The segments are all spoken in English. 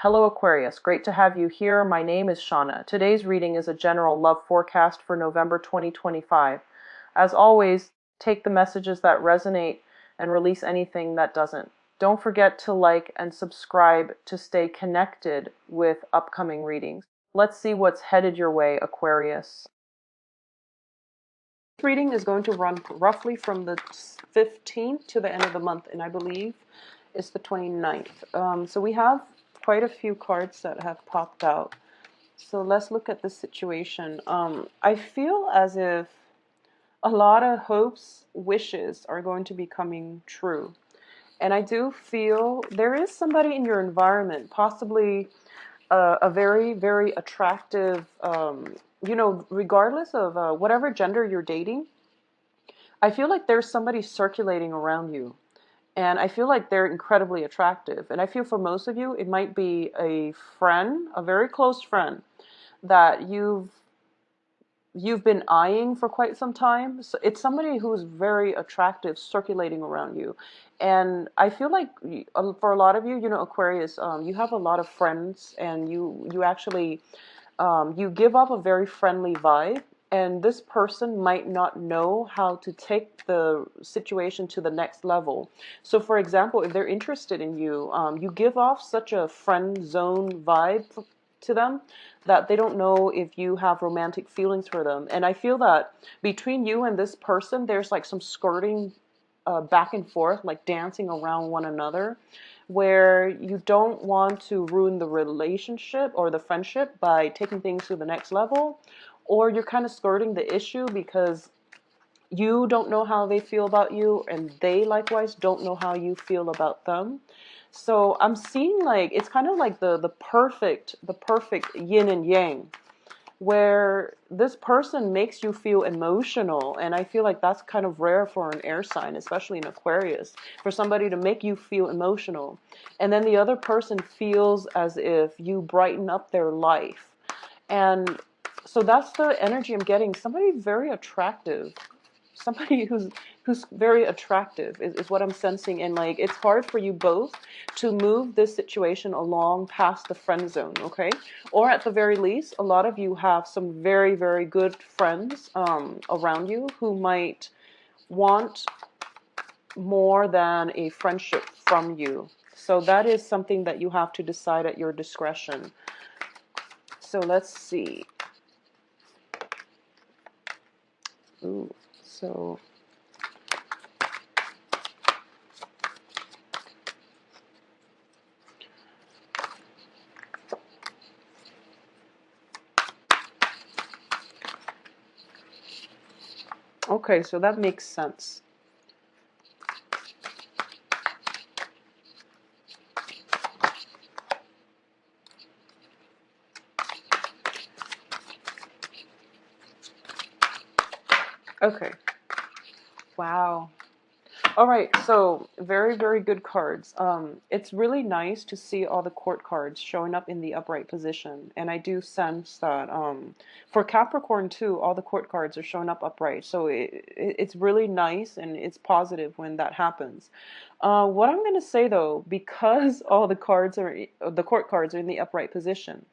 Hello Aquarius, great to have you here. My name is Shauna. Today's reading is a general love forecast for November 2025. As always, take the messages that resonate and release anything that doesn't. Don't forget to like and subscribe to stay connected with upcoming readings. Let's see what's headed your way, Aquarius. This reading is going to run roughly from the 15th to the end of the month, and I believe it's the 29th. So we have quite a few cards that have popped out. So let's look at the situation. I feel as if a lot of hopes, wishes are going to be coming true. And I do feel there is somebody in your environment, possibly a very, very attractive, regardless of whatever gender you're dating, I feel like there's somebody circulating around you. And I feel like they're incredibly attractive. And I feel for most of you, it might be a friend, a very close friend that you've been eyeing for quite some time. So it's somebody who's very attractive circulating around you. And I feel like for a lot of you, Aquarius, you have a lot of friends, and you actually you give off a very friendly vibe. And this person might not know how to take the situation to the next level. So, for example, if they're interested in you, you give off such a friend zone vibe to them that they don't know if you have romantic feelings for them. And I feel that between you and this person, there's like some skirting back and forth, like dancing around one another, where you don't want to ruin the relationship or the friendship by taking things to the next level, or you're kind of skirting the issue because you don't know how they feel about you, and they likewise don't know how you feel about them. So I'm seeing like it's kind of like the perfect yin and yang, where this person makes you feel emotional. And I feel like that's kind of rare for an air sign, especially in Aquarius, for somebody to make you feel emotional. And then the other person feels as if you brighten up their life. And so that's the energy I'm getting. Somebody very attractive. Somebody who's very attractive is what I'm sensing. And like it's hard for you both to move this situation along past the friend zone, okay? Or at the very least, a lot of you have some very, very good friends around you who might want more than a friendship from you. So that is something that you have to decide at your discretion. So let's see. Ooh, so okay, so that makes sense. Okay. Wow. All right, so very, very good cards. It's really nice to see all the court cards showing up in the upright position. And I do sense that for Capricorn too, all the court cards are showing up upright. So it's really nice and it's positive when that happens. What I'm going to say though, because all the court cards are in the upright position,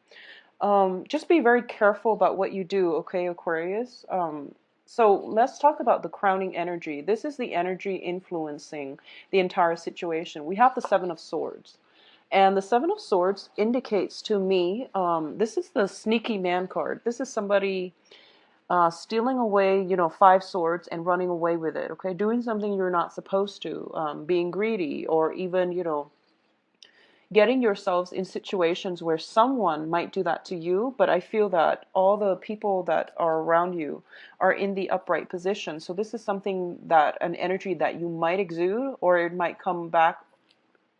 just be very careful about what you do, okay, Aquarius? So let's talk about the crowning energy. This is the energy influencing the entire situation. We have the Seven of Swords. And the Seven of Swords indicates to me, this is the sneaky man card. This is somebody stealing away, five swords and running away with it, okay? Doing something you're not supposed to, being greedy, or even, getting yourselves in situations where someone might do that to you. But I feel that all the people that are around you are in the upright position. So this is something that an energy that you might exude, or it might come back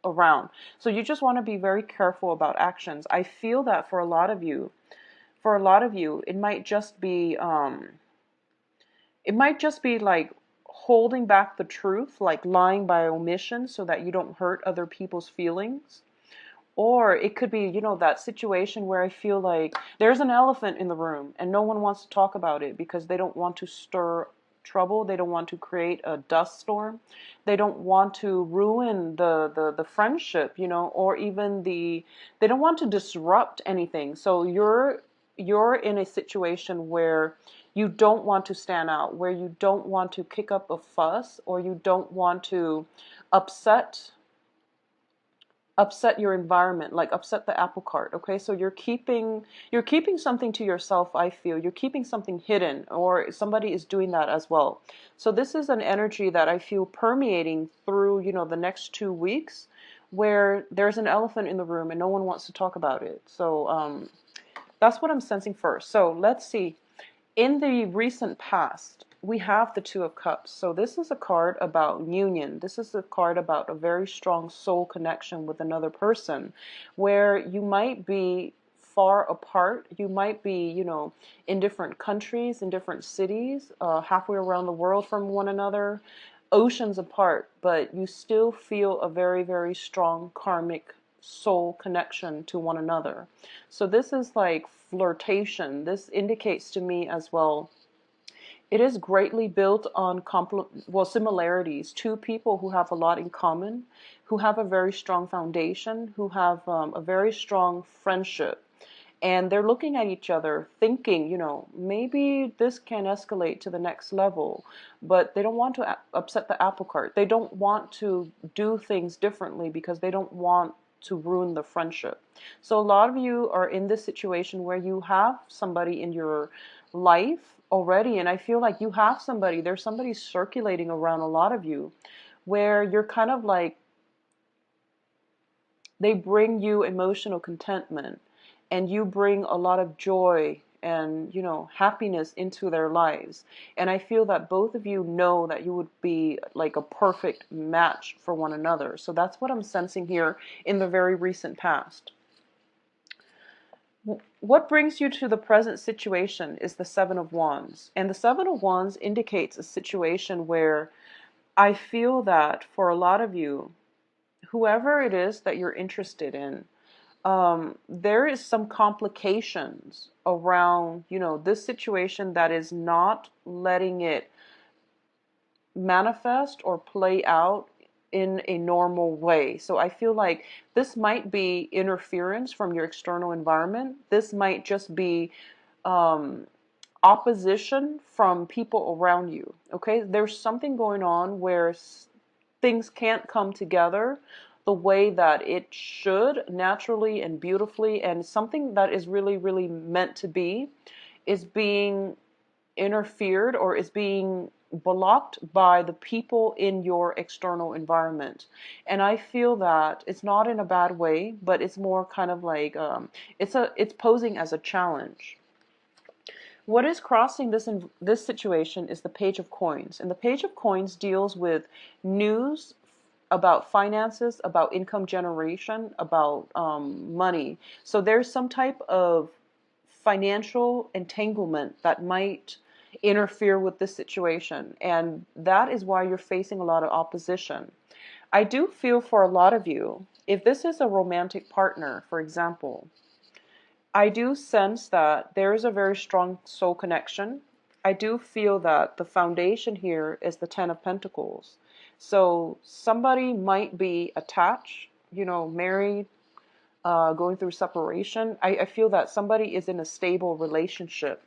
around. So you just want to be very careful about actions. I feel that for a lot of you, it might just be like holding back the truth, like lying by omission so that you don't hurt other people's feelings. Or it could be, that situation where I feel like there's an elephant in the room and no one wants to talk about it because they don't want to stir trouble. They don't want to create a dust storm. They don't want to ruin the friendship, you know, or even they don't want to disrupt anything. So you're in a situation where you don't want to stand out, where you don't want to kick up a fuss, or you don't want to upset your environment, like upset the apple cart. Okay, so you're keeping something to yourself. I feel you're keeping something hidden, or somebody is doing that as well. So this is an energy that I feel permeating through, you know, the next 2 weeks, where there's an elephant in the room and no one wants to talk about it. So that's what I'm sensing first. So let's see. In the recent past, we have the Two of Cups. So this is a card about union. This is a card about a very strong soul connection with another person, where you might be far apart. You might be, you know, in different countries, in different cities, halfway around the world from one another, oceans apart, but you still feel a very, very strong karmic soul connection to one another. So this is like flirtation. This indicates to me as well, it is greatly built on similarities. Two people who have a lot in common, who have a very strong foundation, who have a very strong friendship. And they're looking at each other thinking, you know, maybe this can escalate to the next level, but they don't want to upset the apple cart. They don't want to do things differently because they don't want to ruin the friendship. So a lot of you are in this situation where you have somebody in your life already, and I feel like you have somebody, there's somebody circulating around a lot of you, where you're kind of like, they bring you emotional contentment, and you bring a lot of joy and, you know, happiness into their lives. And I feel that both of you know that you would be like a perfect match for one another. So that's what I'm sensing here in the very recent past. What brings you to the present situation is the Seven of Wands. And the Seven of Wands indicates a situation where I feel that for a lot of you, whoever it is that you're interested in, there is some complications around, you know, this situation that is not letting it manifest or play out in a normal way. So I feel like this might be interference from your external environment. This might just be opposition from people around you. Okay, there's something going on where things can't come together the way that it should, naturally and beautifully, and something that is really, really meant to be is being interfered or is being blocked by the people in your external environment. And I feel that it's not in a bad way, but it's more kind of like it's posing as a challenge. What is crossing this situation is the Page of Coins, and the Page of Coins deals with news about finances, about income generation, about money. So there's some type of financial entanglement that might interfere with this situation, and that is why you're facing a lot of opposition. I do feel for a lot of you, if this is a romantic partner, for example, I do sense that there is a very strong soul connection. I do feel that the foundation here is the Ten of Pentacles. So somebody might be attached, you know, married, going through separation. I feel that somebody is in a stable relationship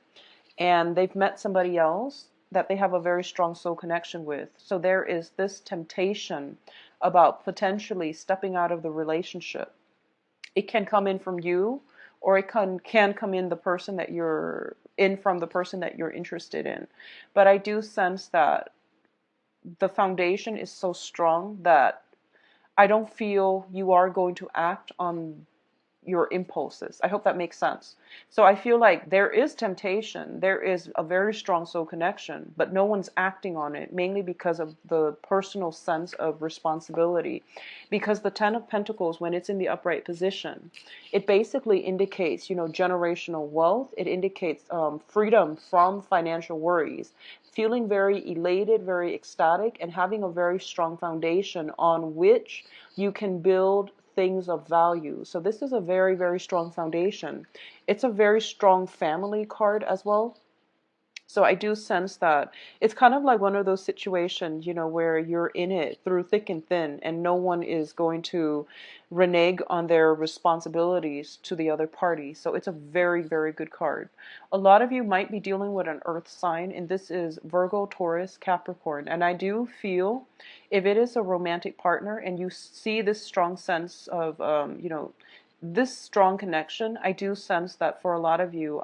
and they've met somebody else that they have a very strong soul connection with. So there is this temptation about potentially stepping out of the relationship. It can come in from you, or it can come in the person that you're in from the person that you're interested in. But I do sense that the foundation is so strong that I don't feel you are going to act on your impulses. I hope that makes sense. So I feel like there is temptation, there is a very strong soul connection, but no one's acting on it, mainly because of the personal sense of responsibility. Because the Ten of Pentacles, when it's in the upright position, it basically indicates, you know, generational wealth. It indicates freedom from financial worries, feeling very elated, very ecstatic, and having a very strong foundation on which you can build things of value. So this is a very, very strong foundation. It's a very strong family card as well. So I do sense that it's kind of like one of those situations, where you're in it through thick and thin, and no one is going to renege on their responsibilities to the other party. So it's a very, very good card. A lot of you might be dealing with an earth sign, and this is Virgo, Taurus, Capricorn. And I do feel if it is a romantic partner and you see this strong sense of, this strong connection, I do sense that for a lot of you,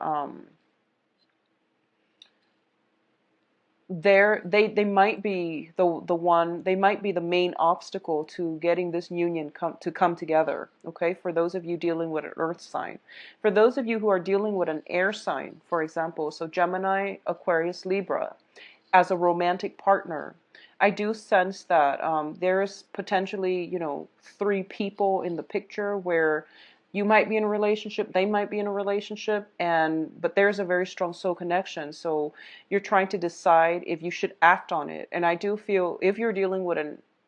they might be the one, they might be the main obstacle to getting this union come together. Okay, for those of you dealing with an earth sign. For those of you who are dealing with an air sign, for example, so Gemini, Aquarius, Libra, as a romantic partner, I do sense that there's potentially, three people in the picture where you might be in a relationship, they might be in a relationship, but there's a very strong soul connection. So you're trying to decide if you should act on it. And I do feel if you're dealing with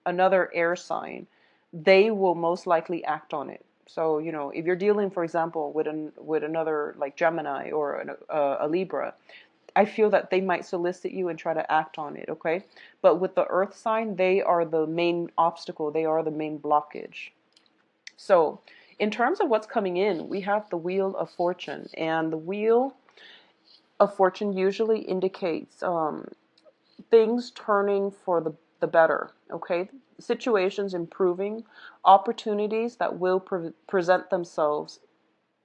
another air sign, they will most likely act on it. So, if you're dealing, for example, with another like Gemini or a Libra, I feel that they might solicit you and try to act on it, okay? But with the earth sign, they are the main obstacle. They are the main blockage. So in terms of what's coming in, we have the Wheel of Fortune. And the Wheel of Fortune usually indicates things turning for the better, okay? Situations improving, opportunities that will present themselves,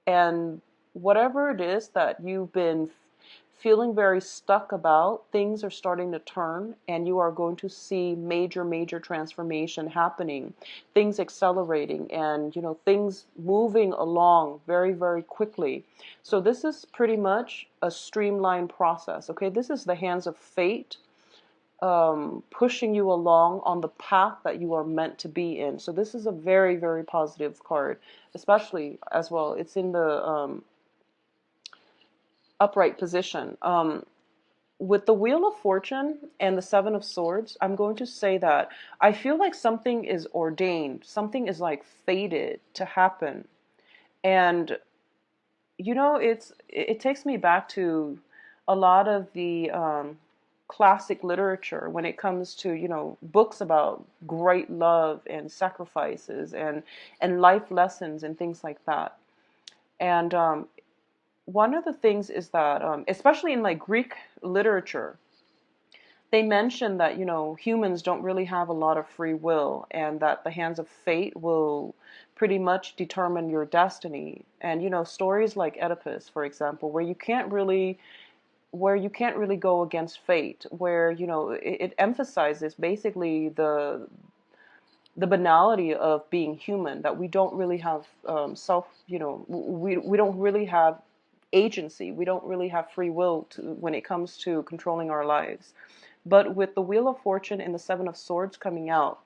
and whatever it is that you've been feeling very stuck about, things are starting to turn, and you are going to see major, major transformation happening, things accelerating, and things moving along very, very quickly. So this is pretty much a streamlined process. Okay, this is the hands of fate pushing you along on the path that you are meant to be in. So this is a very, very positive card, especially as well. It's in the upright position. With the Wheel of Fortune and the Seven of Swords, I'm going to say that I feel like something is ordained, something is like fated to happen. And it takes me back to a lot of the classic literature when it comes to books about great love and sacrifices and life lessons and things like that. And one of the things is that, especially in like Greek literature, they mention that, humans don't really have a lot of free will, and that the hands of fate will pretty much determine your destiny. And, stories like Oedipus, for example, where you can't really go against fate, where, it emphasizes basically the banality of being human, that we don't really have we don't really have agency. We don't really have free will when it comes to controlling our lives. But with the Wheel of Fortune and the Seven of Swords coming out,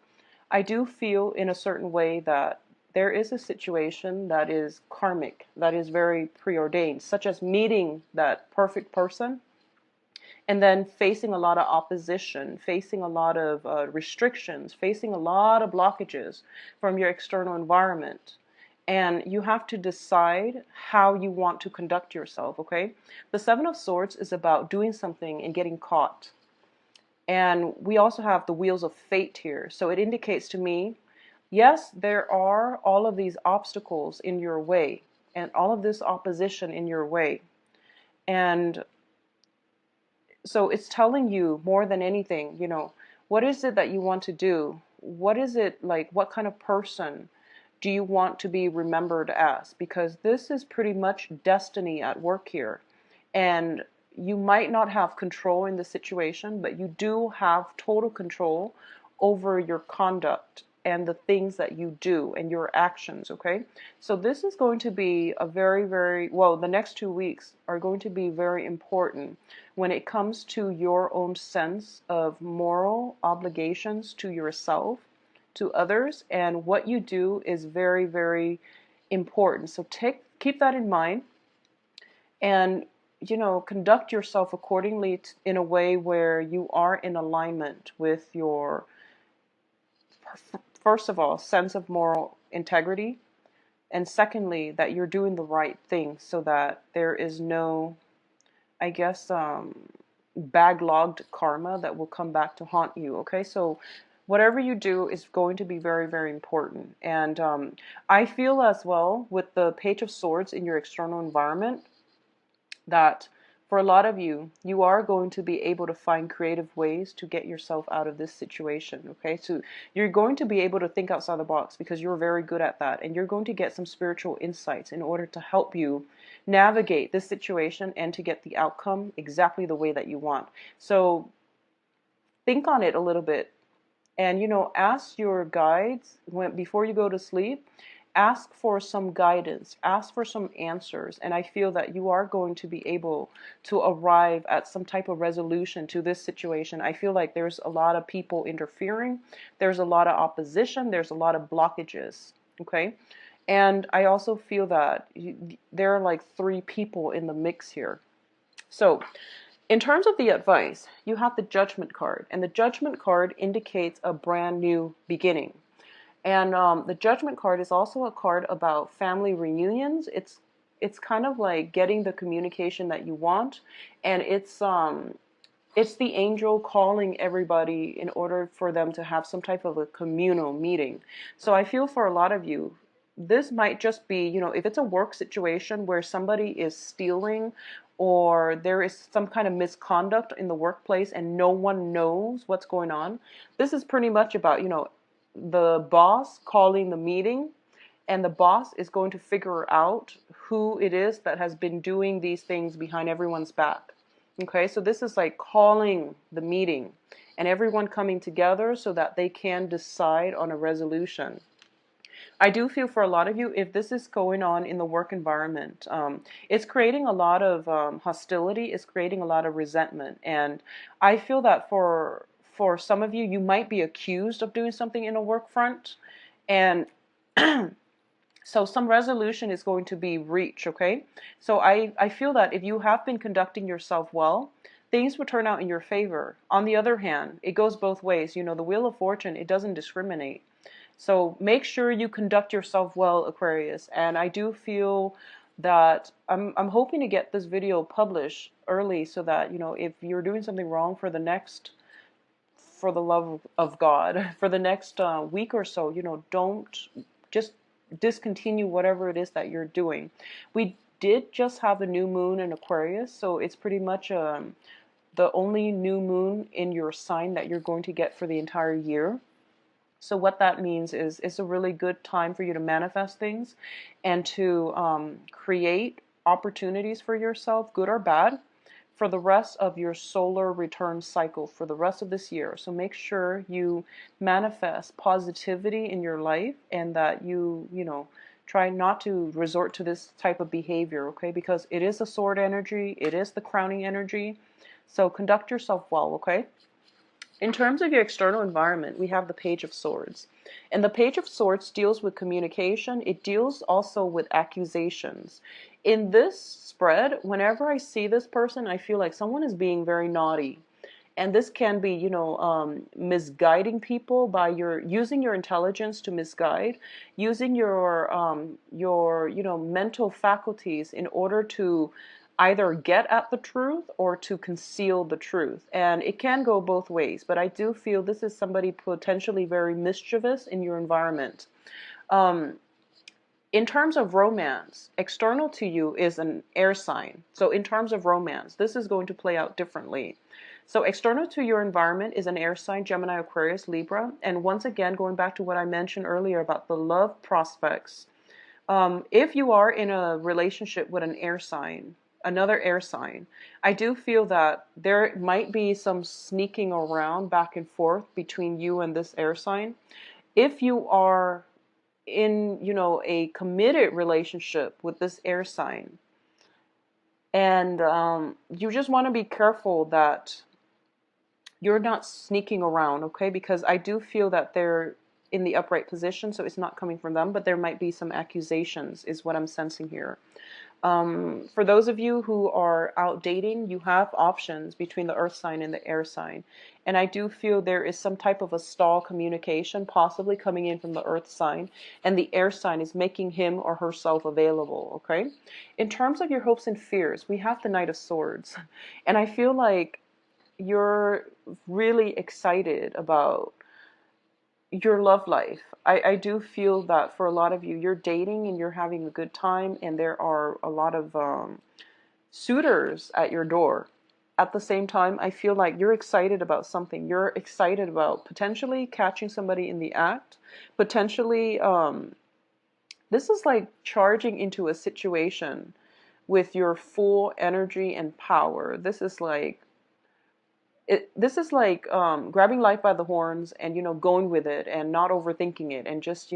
I do feel in a certain way that there is a situation that is karmic, that is very preordained, such as meeting that perfect person and then facing a lot of opposition, facing a lot of restrictions, facing a lot of blockages from your external environment. And you have to decide how you want to conduct yourself, okay? The Seven of Swords is about doing something and getting caught. And we also have the Wheels of Fate here. So it indicates to me, yes, there are all of these obstacles in your way and all of this opposition in your way. And so it's telling you more than anything, what is it that you want to do? What is it like? What kind of person do you want to be remembered as? Because this is pretty much destiny at work here. And you might not have control in the situation, but you do have total control over your conduct and the things that you do and your actions, okay? So this is going to be a very, very, well, the next 2 weeks are going to be very important when it comes to your own sense of moral obligations to yourself, to others, and what you do is very, very important. So keep that in mind, and conduct yourself accordingly in a way where you are in alignment with your, first of all, sense of moral integrity, and secondly, that you're doing the right thing so that there is no, I guess, backlogged karma that will come back to haunt you. Okay, so whatever you do is going to be very, very important. And I feel as well with the Page of Swords in your external environment that for a lot of you, you are going to be able to find creative ways to get yourself out of this situation. Okay, so you're going to be able to think outside the box because you're very good at that, and you're going to get some spiritual insights in order to help you navigate this situation and to get the outcome exactly the way that you want. So think on it a little bit, and ask your guides before you go to sleep. Ask for some guidance, ask for some answers, and I feel that you are going to be able to arrive at some type of resolution to this situation. I feel like there's a lot of people interfering, there's a lot of opposition, there's a lot of blockages. Okay, and I also feel that there are like three people in the mix here. So in terms of the advice, you have the Judgment card, and the Judgment card indicates a brand new beginning. And the Judgment card is also a card about family reunions. It's kind of like getting the communication that you want, and it's the angel calling everybody in order for them to have some type of a communal meeting. So I feel for a lot of you, this might just be, if it's a work situation where somebody is stealing or there is some kind of misconduct in the workplace and no one knows what's going on, this is pretty much about, the boss calling the meeting, and the boss is going to figure out who it is that has been doing these things behind everyone's back. Okay, so this is like calling the meeting and everyone coming together so that they can decide on a resolution. I do feel for a lot of you, if this is going on in the work environment, it's creating a lot of hostility, it's creating a lot of resentment. And I feel that for some of you, you might be accused of doing something in a work front. And so some resolution is going to be reached, okay? So I feel that if you have been conducting yourself well, things will turn out in your favor. On the other hand, it goes both ways. The Wheel of Fortune, it doesn't discriminate. So make sure you conduct yourself well, Aquarius. And I do feel that I'm hoping to get this video published early so that, if you're doing something wrong for the love of God, for the next week or so, don't just discontinue whatever it is that you're doing. We did just have a new moon in Aquarius, so it's pretty much the only new moon in your sign that you're going to get for the entire year. So what that means is it's a really good time for you to manifest things and to create opportunities for yourself, good or bad, for the rest of your solar return cycle for the rest of this year. So make sure you manifest positivity in your life and that you try not to resort to this type of behavior, okay? Because it is a sword energy, it is the crowning energy. So conduct yourself well, okay? In terms of your external environment, we have the Page of Swords. And the Page of Swords deals with communication. It deals also with accusations. In this spread, whenever I see this person, I feel like someone is being very naughty. And this can be, misguiding people by using your intelligence to misguide, using your mental faculties in order to either get at the truth or to conceal the truth. And it can go both ways, but I do feel this is somebody potentially very mischievous in your environment. In terms of romance, external to you is an air sign. So in terms of romance, this is going to play out differently. So external to your environment is an air sign, Gemini, Aquarius, Libra. And once again, going back to what I mentioned earlier about the love prospects, if you are in a relationship with an air sign, another air sign, I do feel that there might be some sneaking around back and forth between you and this air sign. If you are in, a committed relationship with this air sign, and you just want to be careful that you're not sneaking around, okay? Because I do feel that they're in the upright position, so it's not coming from them, but there might be some accusations, is what I'm sensing here. For those of you who are out dating, you have options between the earth sign and the air sign. And I do feel there is some type of a stall communication possibly coming in from the earth sign, and the air sign is making him or herself available, okay? In terms of your hopes and fears, we have the Knight of Swords. And I feel like you're really excited about your love life. I do feel that for a lot of you, you're dating and you're having a good time, and there are a lot of suitors at your door. At the same time, I feel like you're excited about something. You're excited about potentially catching somebody in the act, potentially, this is like charging into a situation with your full energy and power. This is like grabbing life by the horns and, going with it and not overthinking it and just,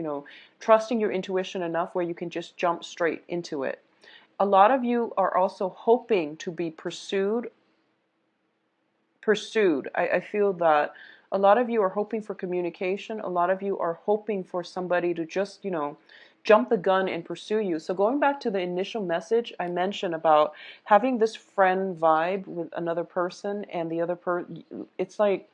trusting your intuition enough where you can just jump straight into it. A lot of you are also hoping to be pursued. I feel that a lot of you are hoping for communication. A lot of you are hoping for somebody to just, jump the gun and pursue you. So going back to the initial message I mentioned about having this friend vibe with another person, and the other it's like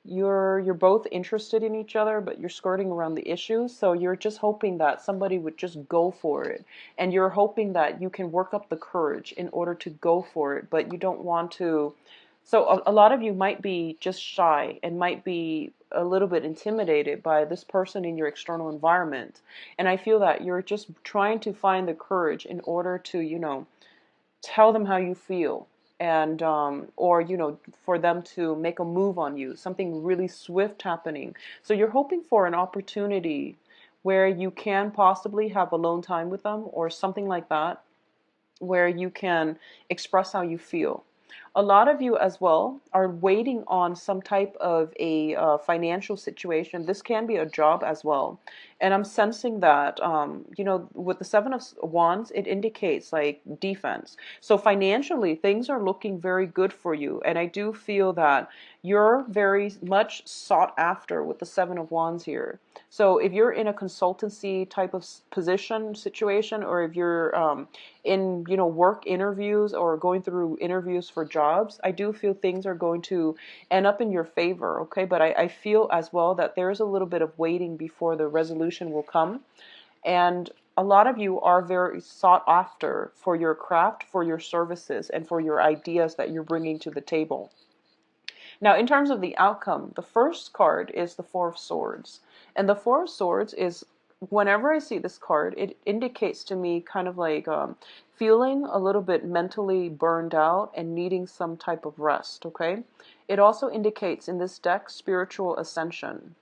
you're both interested in each other, but you're skirting around the issue. So you're just hoping that somebody would just go for it. And you're hoping that you can work up the courage in order to go for it, but you don't want to. So a lot of you might be just shy and might be a little bit intimidated by this person in your external environment. And I feel that you're just trying to find the courage in order to, tell them how you feel, and or for them to make a move on you, something really swift happening. So you're hoping for an opportunity where you can possibly have alone time with them or something like that, where you can express how you feel. A lot of you as well are waiting on some type of a financial situation. This can be a job as well. And I'm sensing that, with the Seven of Wands, it indicates like defense. So financially, things are looking very good for you. And I do feel that you're very much sought after with the Seven of Wands here. So if you're in a consultancy type of position situation, or if you're in work interviews or going through interviews for jobs, I do feel things are going to end up in your favor. Okay, but I feel as well that there's a little bit of waiting before the resolution will come. And a lot of you are very sought after for your craft, for your services, and for your ideas that you're bringing to the table. Now, in terms of the outcome, the first card is the Four of Swords. And the Four of Swords is, whenever I see this card, it indicates to me kind of like feeling a little bit mentally burned out and needing some type of rest, okay? It also indicates in this deck spiritual ascension.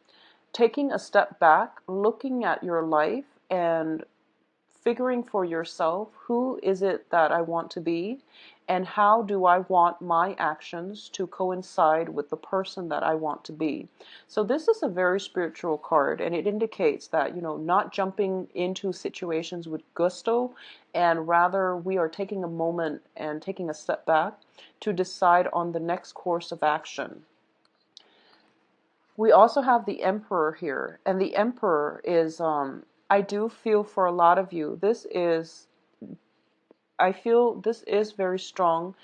Taking a step back, looking at your life and figuring for yourself, who is it that I want to be, and how do I want my actions to coincide with the person that I want to be. So this is a very spiritual card, and it indicates that, not jumping into situations with gusto, and rather we are taking a moment and taking a step back to decide on the next course of action. We also have the Emperor here, and the Emperor is, I do feel for a lot of you, I feel this is very strong,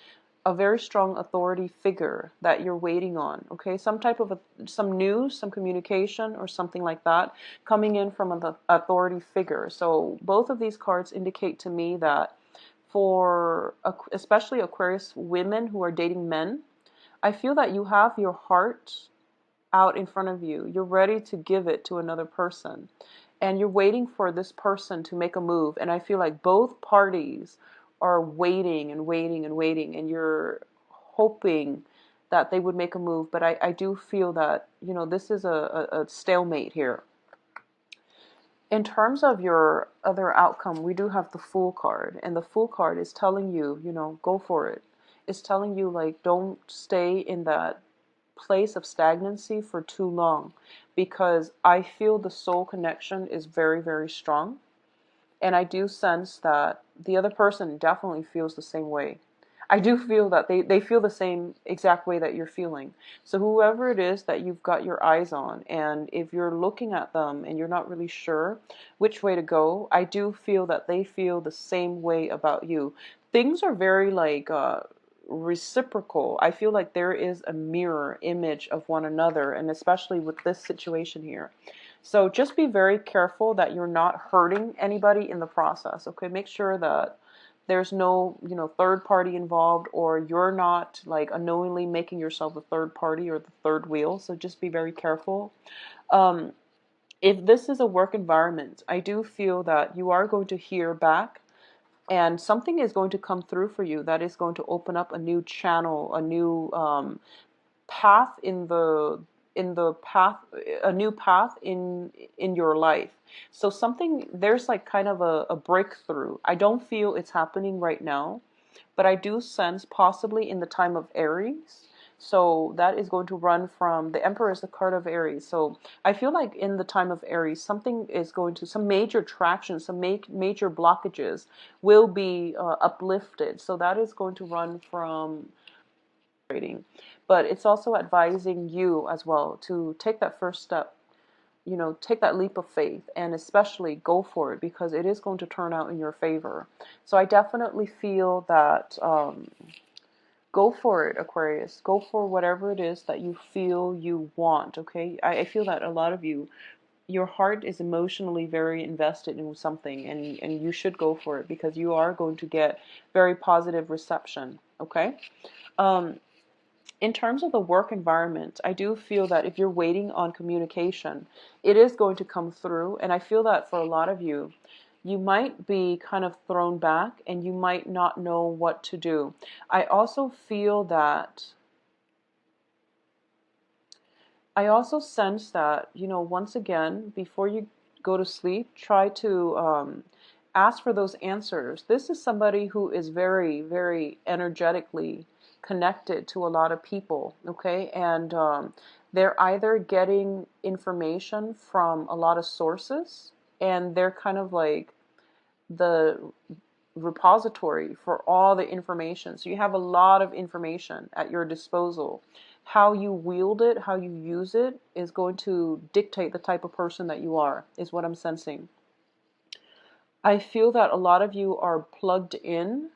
a very strong authority figure that you're waiting on, okay? Some type of, some news, some communication, or something like that coming in from an authority figure. So both of these cards indicate to me that for, especially Aquarius women who are dating men, I feel that you have your heart out in front of you. You're ready to give it to another person. And you're waiting for this person to make a move. And I feel like both parties are waiting and waiting and waiting. And you're hoping that they would make a move. But I do feel that, this is a stalemate here. In terms of your other outcome, we do have the Fool card. And the Fool card is telling you, go for it. It's telling you, like, don't stay in that place of stagnancy for too long, because I feel the soul connection is very, very strong. And I do sense that the other person definitely feels the same way. I do feel that they feel the same exact way that you're feeling. So whoever it is that you've got your eyes on, and if you're looking at them and you're not really sure which way to go, I do feel that they feel the same way about you. Things are very like reciprocal. I feel like there is a mirror image of one another, and especially with this situation here. So just be very careful that you're not hurting anybody in the process, okay? Make sure that There's no, third party involved, or you're not like unknowingly making yourself the third party or the third wheel. So just be very careful. Um, if this is a work environment, I do feel that you are going to hear back, and something is going to come through for you that is going to open up a new channel, a new path in the path, a new path in your life. So something, there's like kind of a breakthrough. I don't feel it's happening right now, but I do sense possibly in the time of Aries. So that is going to run from, the Emperor is the card of Aries. So I feel like in the time of Aries, something is going to, some major traction, some major blockages will be uplifted. So that is going to run from trading. But it's also advising you as well to take that first step, take that leap of faith, and especially go for it, because it is going to turn out in your favor. So I definitely feel that go for it, Aquarius. Go for whatever it is that you feel you want, okay? I feel that a lot of you, your heart is emotionally very invested in something, and you should go for it, because you are going to get very positive reception, okay? Um, in terms of the work environment, I do feel that if you're waiting on communication, it is going to come through. And I feel that for a lot of you, you might be kind of thrown back and you might not know what to do. I also feel that, I also sense that, once again, before you go to sleep, try to ask for those answers. This is somebody who is very, very energetically connected to a lot of people, okay? And they're either getting information from a lot of sources, and they're kind of like the repository for all the information. So you have a lot of information at your disposal. How you wield it, how you use it, is going to dictate the type of person that you are, is what I'm sensing. I feel that a lot of you are plugged in